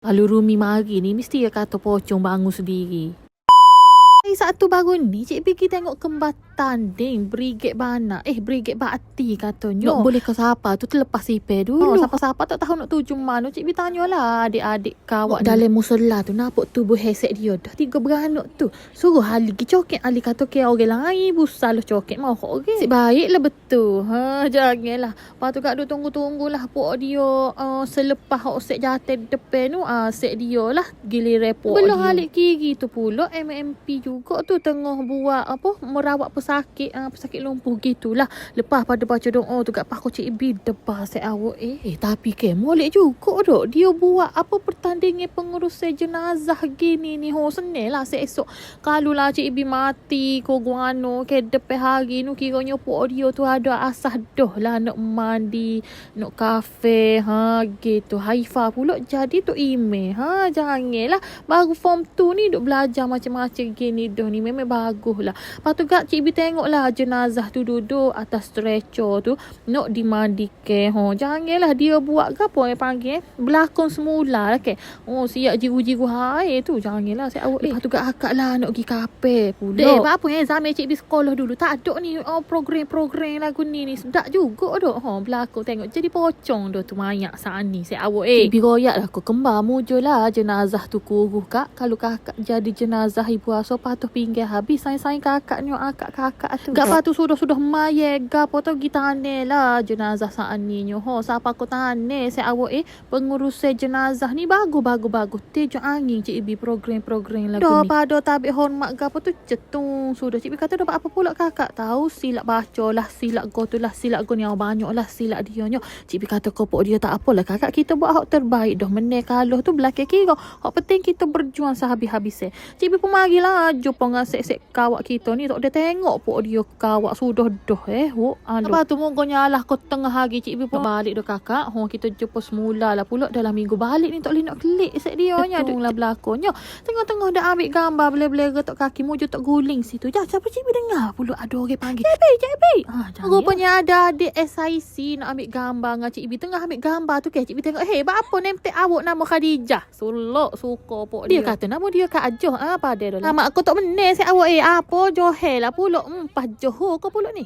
Kalau Rumi mari ni mesti dia kata pocong bangun sendiri. Satu baru ni Cik pergi tengok kembar tanding Brigade Bana Brigade Bakti katanya. Nak boleh ke siapa tu terlepas sipir dulu. Siapa-siapa tak tahu nak tuju mana. Cik pergi tanyalah adik-adik kawak dalam musola tu nampak tubuh hesek dia dah 3 beranak tu. Suruh Ali pergi coket. Ali kata ke orang lain busal coket mau orang. Si baiklah betul. Janganlah. Lepas tu kat duk tunggu-tunggulah pok dia selepas sek jatuh depan tu sek dia lah gilir repot dia. Belum alik kiri tu pula MMP juga tu tengah buat merawat pesakit pesakit lumpuh gitulah. Lepas pada baca doa tu kat Pak Cik Ibi depan set awak tapi molek juga dok dia buat pertandingan pengurusan jenazah gini ni senang lah esok kalau lah Cik Ibi mati ko guano ke depan hari nu kiranya pok dia tu ada asah dah lah nak mandi nak kafe gitu Haifa pula jadi tu email janganlah baru form 2 ni duk belajar macam-macam gini dah ni memang bagus lah. Lepas tu Kak Cik Bi tengok lah jenazah tu duduk atas stretcher tu nak dimandikan. Janganlah dia buat ke apa yang panggil berlakon semula lah ke. Siap jiru-jiru hai tu janganlah saya awak. Lepas tu Kak akak lah nak pergi kafe pula. Apa zaman Cik Bi sekolah dulu tak ada ni program-program lagu ni sedap juga dok. Berlakon tengok jadi pocong dah tu mayak saat ni saya awak. Cik Bi royak lah aku kembar mujur lah jenazah tu kuruh Kak. Kalau kakak jadi jenazah ibu asuh patut pinggir habis saing-saing kakaknya kakak tu. Gak patu sudah mayat gapo tu gitane lah jenazah saat ni nyo. Siapa aku tane saya awak pengurusan jenazah ni bagus tejo angin Cik Ibi program-program lagu ni. Pada tabik hormat gapo tu cetung sudah Cik Ibi kata dapat apa pula kakak tahu silap baca lah silap go tu lah silap go ni banyak lah silap dia nyo. Cik Ibi kata kopok dia tak apalah kakak kita buat hak terbaik dah meneh kalau tu belakang kira hak penting kita berjuang sehabis-habisnya. Cik Ibi pun marilah jumpa dengan sek-sek kawak kita ni tak ada tengok pok dia kawak sudah dah lepas tu mungkanya lah kau tengah hari Cik Ibi pun balik dah kakak kita jumpa semula lah pula dalam minggu balik ni tak boleh nak klik sek dia nya lah berlakonnya tengah-tengah dah ambil gambar boleh-boleh getok kaki muju tak guling situ siapa Cik Ibi dengar pula ada orang panggil Cik Ibi rupanya ada adik SIC nak ambil gambar dengan Cik Ibi tengah ambil gambar tu Cik Ibi tengok apa nemtek awak nama Khadijah sulok suka pok dia kata nama dia Kak Ajoh pada dah nama aku tak benar saya awak apa Johel lah pula pas Johor kau pula ni.